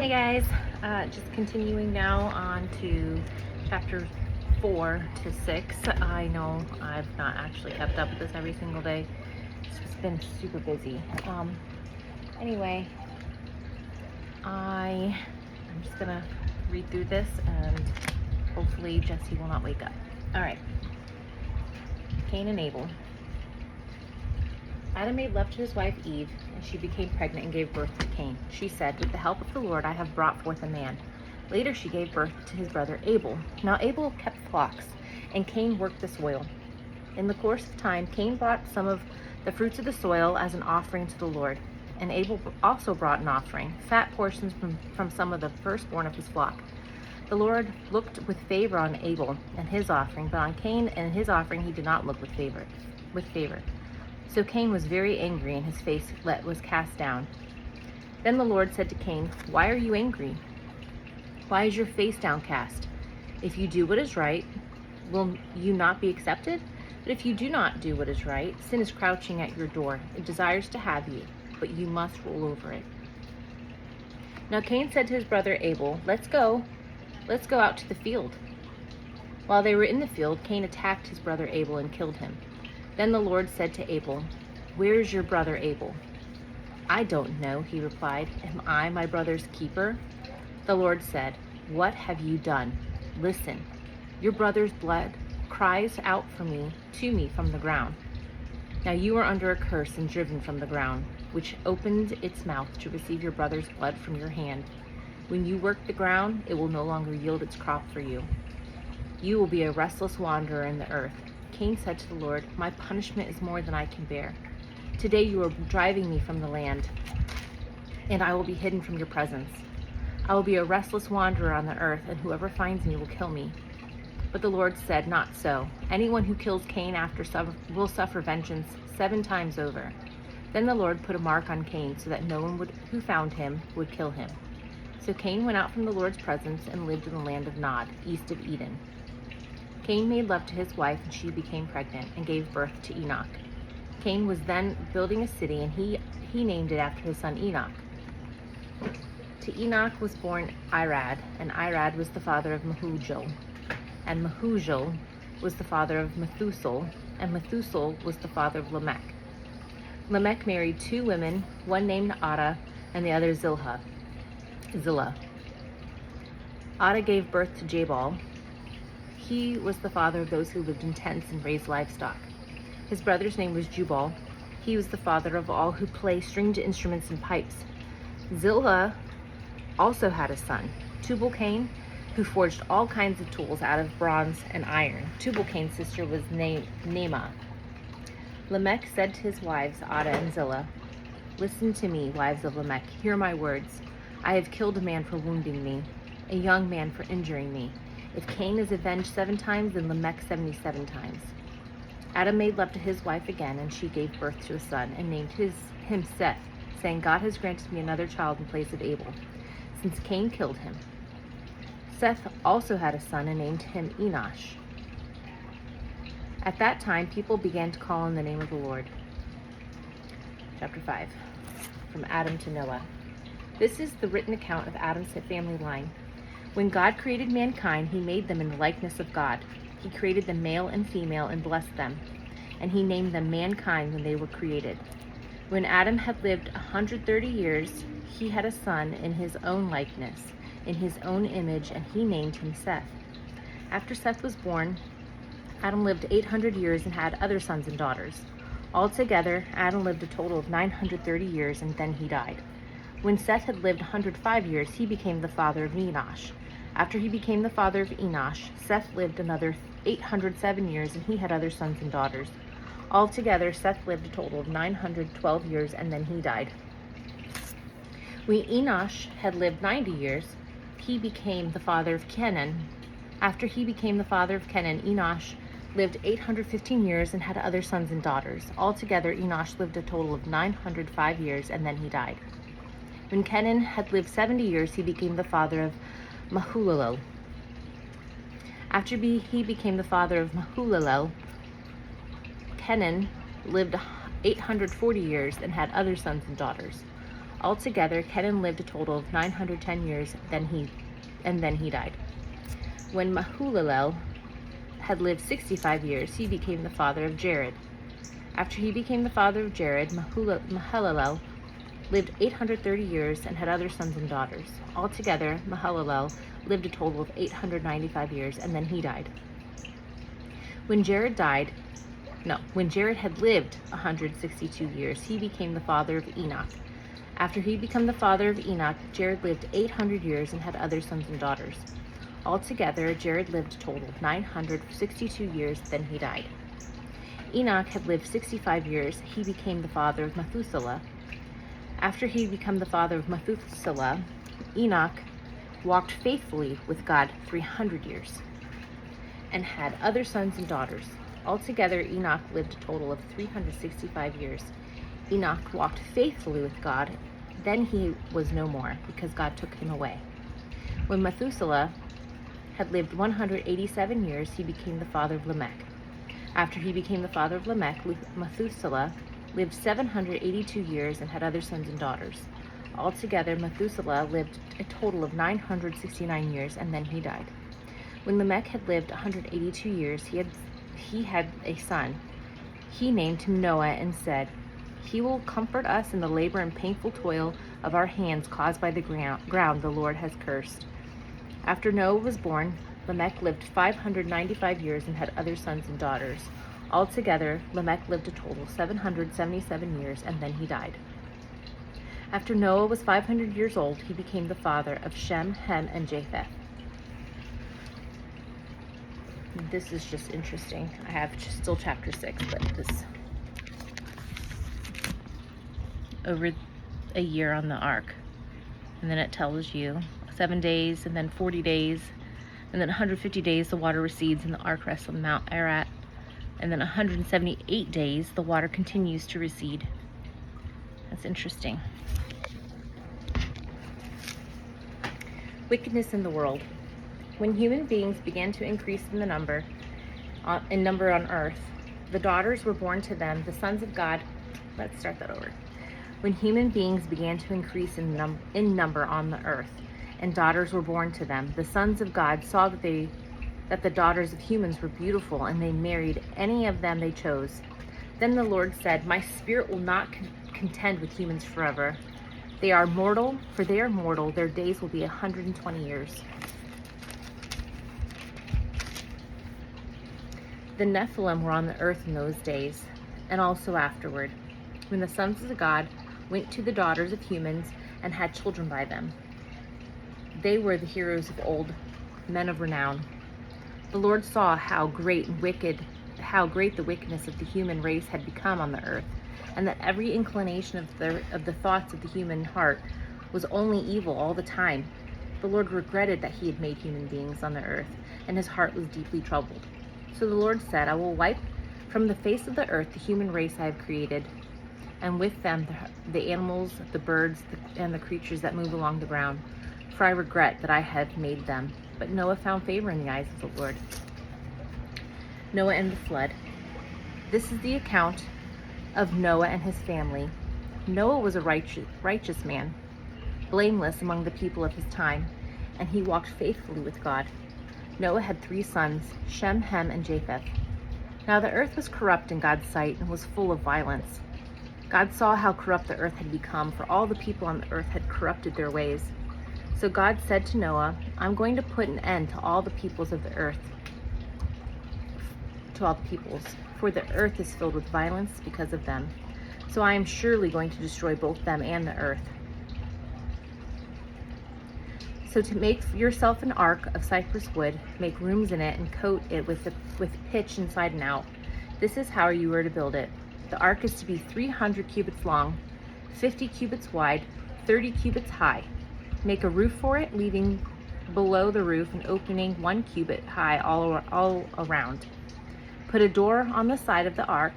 Hey guys, just continuing now on to chapter 4 to 6. I know I've not actually kept up with this every single day. It's just been super busy. Anyway, I'm just gonna read through this and hopefully Jesse will not wake up. All right, Cain and Abel. Adam made love to his wife Eve, and she became pregnant and gave birth to Cain. She said, "With the help of the Lord, I have brought forth a man." Later she gave birth to his brother Abel. Now Abel kept flocks, and Cain worked the soil. In the course of time, Cain brought some of the fruits of the soil as an offering to the Lord. And Abel also brought an offering, fat portions from some of the firstborn of his flock. The Lord looked with favor on Abel and his offering, but on Cain and his offering he did not look with favor. So Cain was very angry, and his face was cast down. Then the Lord said to Cain, "Why are you angry? Why is your face downcast? If you do what is right, will you not be accepted? But if you do not do what is right, sin is crouching at your door. It desires to have you, but you must rule over it." Now Cain said to his brother Abel, Let's go out to the field." While they were in the field, Cain attacked his brother Abel and killed him. Then the Lord said to Abel, "Where is your brother Abel?" "I don't know," he replied. "Am I my brother's keeper?" The Lord said, "What have you done? Listen, your brother's blood cries out to me from the ground. Now you are under a curse and driven from the ground, which opened its mouth to receive your brother's blood from your hand. When you work the ground, it will no longer yield its crop for you. You will be a restless wanderer in the earth." Cain said to the Lord, "My punishment is more than I can bear. Today you are driving me from the land, and I will be hidden from your presence. I will be a restless wanderer on the earth, and whoever finds me will kill me." But the Lord said, "Not so. Anyone who kills Cain will suffer vengeance 7 times over." Then the Lord put a mark on Cain so that no one who found him would kill him. So Cain went out from the Lord's presence and lived in the land of Nod, east of Eden. Cain made love to his wife, and she became pregnant and gave birth to Enoch. Cain was then building a city, and he named it after his son Enoch. To Enoch was born Irad, and Irad was the father of Mehujael. And Mehujael was the father of Methuselah, and Methuselah was the father of Lamech. Lamech married 2 women, one named Ada and the other Zillah. Ada gave birth to Jabal. He was the father of those who lived in tents and raised livestock. His brother's name was Jubal. He was the father of all who play stringed instruments and pipes. Zillah also had a son, Tubal-Cain, who forged all kinds of tools out of bronze and iron. Tubal-Cain's sister was Naamah. Lamech said to his wives, Ada and Zillah, "Listen to me, wives of Lamech. Hear my words. I have killed a man for wounding me, a young man for injuring me. If Cain is avenged 7 times, then Lamech 77 times." Adam made love to his wife again, and she gave birth to a son and named him Seth, saying, "God has granted me another child in place of Abel, since Cain killed him." Seth also had a son and named him Enosh. At that time, people began to call on the name of the Lord. Chapter 5, from Adam to Noah. This is the written account of Adam's family line. When God created mankind, he made them in the likeness of God. He created them male and female and blessed them, and he named them mankind when they were created. When Adam had lived 130 years, he had a son in his own likeness, in his own image, and he named him Seth. After Seth was born, Adam lived 800 years and had other sons and daughters. Altogether, Adam lived a total of 930 years, and then he died. When Seth had lived 105 years, he became the father of Enosh. After he became the father of Enosh, Seth lived another 807 years, and he had other sons and daughters. Altogether, Seth lived a total of 912 years, and then he died. When Enosh had lived 90 years, he became the father of Kenan. After he became the father of Kenan, Enosh lived 815 years and had other sons and daughters. Altogether, Enosh lived a total of 905 years, and then he died. When Kenan had lived 70 years, he became the father of Mahalalel. After he became the father of Mahalalel, Kenan lived 840 years and had other sons and daughters. Altogether, Kenan lived a total of 910 years, then he died. When Mahalalel had lived 65 years, he became the father of Jared. After he became the father of Jared, Mahalalel lived 830 years and had other sons and daughters. Altogether, Mahalalel lived a total of 895 years, and then he died. When Jared had lived 162 years, he became the father of Enoch. After he became the father of Enoch, Jared lived 800 years and had other sons and daughters. Altogether, Jared lived a total of 962 years, then he died. Enoch had lived 65 years. He became the father of Methuselah. After he became the father of Methuselah, Enoch walked faithfully with God 300 years and had other sons and daughters. Altogether, Enoch lived a total of 365 years. Enoch walked faithfully with God. Then he was no more, because God took him away. When Methuselah had lived 187 years, he became the father of Lamech. After he became the father of Lamech, Methuselah lived 782 years and had other sons and daughters. Altogether, Methuselah lived a total of 969 years, and then he died. When Lamech had lived 182 years, he had a son. He named him Noah and said, "He will comfort us in the labor and painful toil of our hands caused by the ground the Lord has cursed." After Noah was born, Lamech lived 595 years and had other sons and daughters. Altogether, Lamech lived a total of 777 years, and then he died. After Noah was 500 years old, he became the father of Shem, Ham, and Japheth. This is just interesting. I have still chapter 6, but this over a year on the ark. And then it tells you 7 days, and then 40 days, and then 150 days the water recedes and the ark rests on Mount Ararat. And then 178 days the water continues to recede. That's interesting. Wickedness in the world. When human beings began to increase in number on earth, the daughters were born to them, the sons of God. Let's start that over. When human beings began to increase in number on the earth, and daughters were born to them, the sons of God saw that the daughters of humans were beautiful, and they married any of them they chose. Then the Lord said, "My spirit will not contend with humans forever. They are mortal, for they are mortal. Their days will be 120 years." The Nephilim were on the earth in those days, and also afterward, when the sons of God went to the daughters of humans and had children by them. They were the heroes of old, men of renown. The Lord saw how great the wickedness of the human race had become on the earth, and that every inclination of the thoughts of the human heart was only evil all the time. The Lord regretted that he had made human beings on the earth, and his heart was deeply troubled. So the Lord said, "I will wipe from the face of the earth the human race I have created, and with them the animals, the birds, and the creatures that move along the ground, for I regret that I had made them." But Noah found favor in the eyes of the Lord. Noah and the flood. This is the account of Noah and his family. Noah was a righteous man, blameless among the people of his time, and he walked faithfully with God. Noah had 3 sons, Shem, Ham, and Japheth. Now the earth was corrupt in God's sight and was full of violence. God saw how corrupt the earth had become, for all the people on the earth had corrupted their ways. So God said to Noah, "I'm going to put an end to all the peoples of the earth, for the earth is filled with violence because of them. So I am surely going to destroy both them and the earth. So to make yourself an ark of cypress wood, make rooms in it and coat it with pitch inside and out. This is how you are to build it. The ark is to be 300 cubits long, 50 cubits wide, 30 cubits high. Make a roof for it, leaving below the roof an opening 1 cubit high all around. Put a door on the side of the ark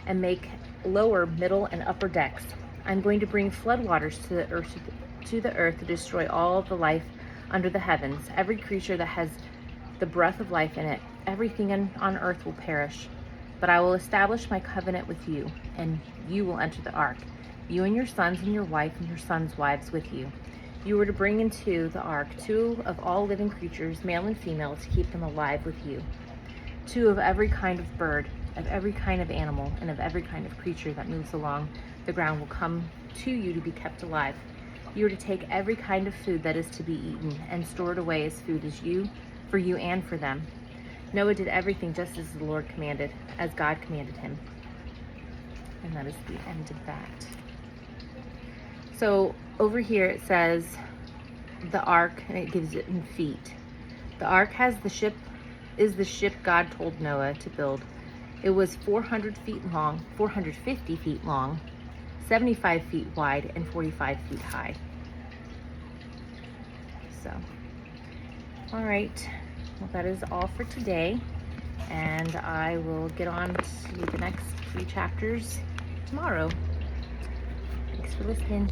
and make lower, middle, and upper decks. I'm going to bring floodwaters to the earth to destroy all the life under the heavens. Every creature that has the breath of life in it, everything on earth will perish. But I will establish my covenant with you, and you will enter the ark, you and your sons and your wife and your sons' wives with you. You were to bring into the ark 2 of all living creatures, male and female, to keep them alive with you. 2 of every kind of bird, of every kind of animal, and of every kind of creature that moves along the ground will come to you to be kept alive. You are to take every kind of food that is to be eaten and store it away as food for you and for them. Noah did everything just as the Lord commanded, as God commanded him. And that is the end of that. So over here it says the ark, and it gives it in feet. The ark is the ship God told Noah to build. It was 450 feet long, 75 feet wide, and 45 feet high. So, all right. Well, that is all for today. And I will get on to the next 3 chapters tomorrow. Thanks for listening.